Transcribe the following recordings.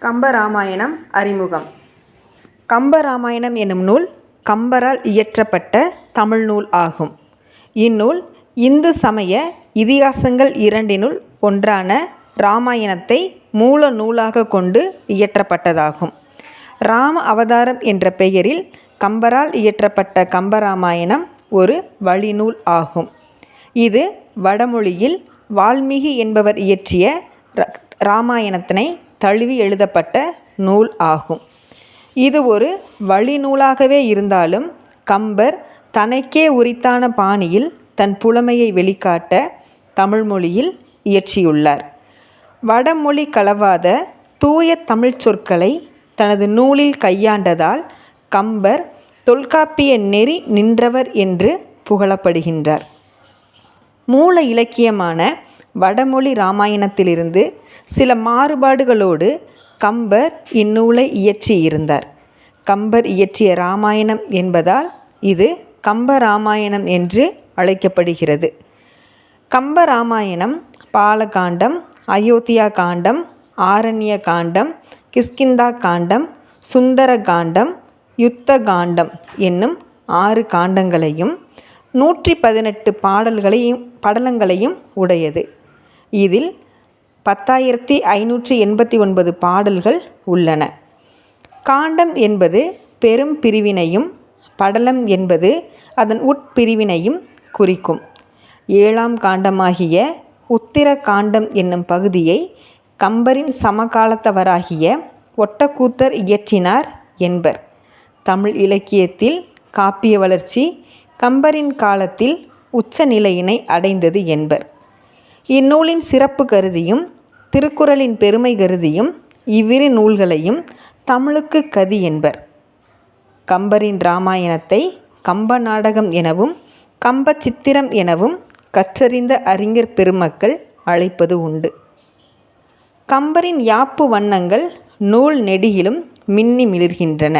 கம்பராமாயணம் அறிமுகம். கம்பராமாயணம் எனும் நூல் கம்பரால் இயற்றப்பட்ட தமிழ் நூல் ஆகும். இந்நூல் இந்து சமய இதிகாசங்கள் இரண்டினுள் ஒன்றான இராமாயணத்தை மூல நூலாக கொண்டு இயற்றப்பட்டதாகும். இராம அவதாரம் என்ற பெயரில் கம்பரால் இயற்றப்பட்ட கம்பராமாயணம் ஒரு வழிநூல் ஆகும். இது வடமொழியில் வால்மீகி என்பவர் இயற்றிய இராமாயணத்தினை தழுவி எழுதப்பட்ட நூல் ஆகும். இது ஒரு வழிநூலாகவே இருந்தாலும் கம்பர் தனக்கே உரித்தான பாணியில் தன் புலமையை வெளிக்காட்ட தமிழ் மொழியில் இயற்றியுள்ளார். வடமொழி கலவாத தூய தமிழ் சொற்களை தனது நூலில் கையாண்டதால் கம்பர் தொல்காப்பிய நெறி நின்றவர் என்று புகழப்படுகின்றார். மூல இலக்கியமான வடமொழி இராமாயணத்திலிருந்து சில மாறுபாடுகளோடு கம்பர் இந்நூலை இயற்றியிருந்தார். கம்பர் இயற்றிய இராமாயணம் என்பதால் இது கம்பராமாயணம் என்று அழைக்கப்படுகிறது. கம்பராமாயணம் பாலகாண்டம், அயோத்தியா காண்டம், ஆரண்ய காண்டம், கிஷ்கிந்தா காண்டம், சுந்தர காண்டம், யுத்த காண்டம் என்னும் 6 காண்டங்களையும் 118 படலங்களையும் உடையது. இதில் 10,589 பாடல்கள் உள்ளன. காண்டம் என்பது பெரும் பிரிவினையும் படலம் என்பது அதன் உட்பிரிவினையும் குறிக்கும். 7ஆம் காண்டமாகிய உத்திர காண்டம் என்னும் பகுதியை கம்பரின் சமகாலத்தவராகிய ஒட்டக்கூத்தர் இயற்றினார் என்பர். தமிழ் இலக்கியத்தில் காப்பிய வளர்ச்சி கம்பரின் காலத்தில் உச்ச நிலையினை அடைந்தது என்பர். இந்நூலின் சிறப்பு கருதியும் திருக்குறளின் பெருமை கருதியும் இவ்விரு நூல்களையும் தமிழுக்கு கதி என்பர். கம்பரின் இராமாயணத்தை கம்ப நாடகம் எனவும் கம்ப சித்திரம் எனவும் கற்றறிந்த அறிஞர் பெருமக்கள் அழைப்பது உண்டு. கம்பரின் யாப்பு வண்ணங்கள் நூல் நெடியிலும் மின்னி மிளிர்கின்றன.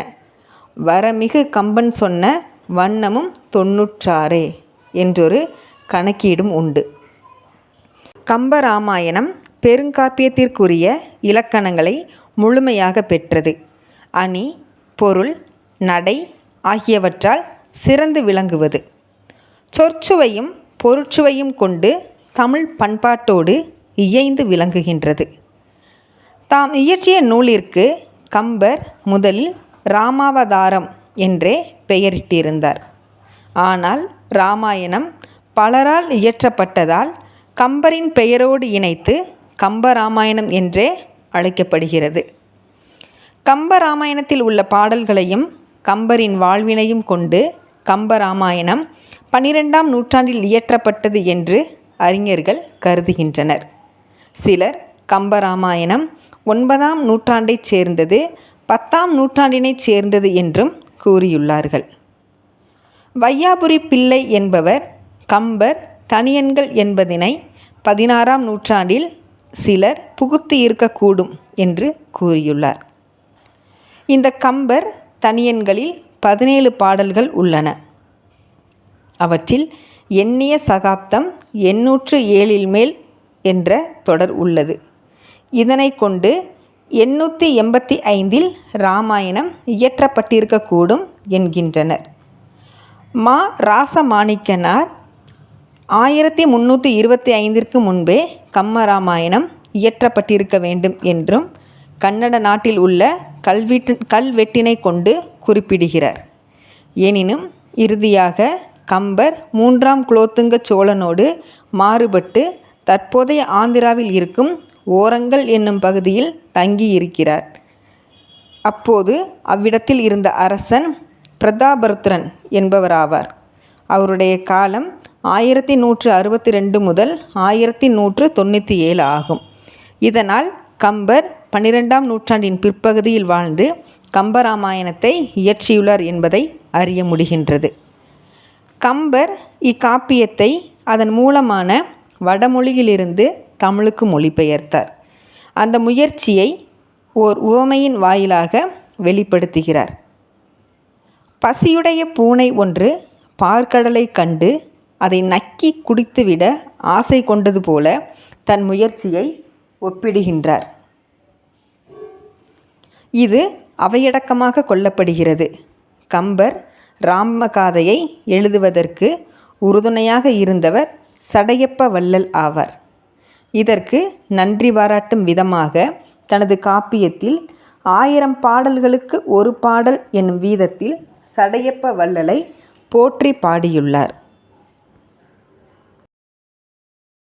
வரமிகு கம்பன் சொன்ன வண்ணமும் 96 என்றொரு கணக்கீடும் உண்டு. கம்பராமாயணம் பெருங்காப்பியத்திற்குரிய இலக்கணங்களை முழுமையாக பெற்றது. அணி, பொருள், நடை ஆகியவற்றால் சிறந்து விளங்குவது. சொற்சுவையும் பொருட்சுவையும் கொண்டு தமிழ் பண்பாட்டோடு இயைந்து விளங்குகின்றது. தாம் இயற்றிய நூலிற்கு கம்பர் முதலில் இராமாவதாரம் என்றே பெயரிட்டிருந்தார். ஆனால் இராமாயணம் பலரால் இயற்றப்பட்டதால் கம்பரின் பெயரோடு இணைத்து கம்பராமாயணம் என்றே அழைக்கப்படுகிறது. கம்பராமாயணத்தில் உள்ள பாடல்களையும் கம்பரின் வாழ்வினையும் கொண்டு கம்பராமாயணம் 12ஆம் நூற்றாண்டில் இயற்றப்பட்டது என்று அறிஞர்கள் கருதுகின்றனர். சிலர் கம்பராமாயணம் 9ஆம் நூற்றாண்டைச் சேர்ந்தது, 10ஆம் நூற்றாண்டினைச் சேர்ந்தது என்றும் கூறியுள்ளார்கள். வையாபுரி பிள்ளை என்பவர் கம்பர் தனியன்கள் என்பதினை 16ஆம் நூற்றாண்டில் சிலர் புகுத்தி இருக்கக்கூடும் என்று கூறியுள்ளார். இந்த கம்பர் தனியன்களில் 17 பாடல்கள் உள்ளன. அவற்றில் எண்ணிய சகாப்தம் 807 மேல் என்ற தொடர் உள்ளது. இதனை கொண்டு 885 இராமாயணம் இயற்றப்பட்டிருக்கக்கூடும் என்கின்றனர். மா. ராசமாணிக்கனார் 1325 முன்பே கம்பராமாயணம் இயற்றப்பட்டிருக்க வேண்டும் என்றும் கன்னட நாட்டில் உள்ள கல்வெட்டினை கொண்டு குறிப்பிடுகிறார். எனினும் இறுதியாக கம்பர் 3ஆம் குலோத்துங்க சோழனோடு மாறுபட்டு தற்போதைய ஆந்திராவில் இருக்கும் ஓரங்கள் என்னும் பகுதியில் தங்கியிருக்கிறார். அப்போது அவ்விடத்தில் இருந்த அரசன் பிரதாபருத்ரன் என்பவராவார். அவருடைய காலம் 1162 முதல் 1197 ஆகும். இதனால் கம்பர் 12ஆம் நூற்றாண்டின் பிற்பகுதியில் வாழ்ந்து கம்பராமாயணத்தை இயற்றியுள்ளார் என்பதை அறிய முடிகின்றது. கம்பர் இக்காப்பியத்தை அதன் மூலமான வடமொழியிலிருந்து தமிழுக்கு மொழிபெயர்த்தார். அந்த முயற்சியை ஓர் உவமையின் வாயிலாக வெளிப்படுத்துகிறார். பசியுடைய பூனை ஒன்று பார்க்கடலை கண்டு அதை நக்கி குடித்துவிட ஆசை கொண்டது போல தன் முயற்சியை ஒப்பிடுகின்றார். இது அவையடக்கமாக கொள்ளப்படுகிறது. கம்பர் ராமகாதையை எழுதுவதற்கு உறுதுணையாக இருந்தவர் சடையப்ப வள்ளல் ஆவார். இதற்கு நன்றி பாராட்டும் விதமாக தனது காப்பியத்தில் 1000 பாடல்களுக்கு ஒரு பாடல் என்னும் வீதத்தில் சடையப்ப வள்ளலை போற்றி பாடியுள்ளார்.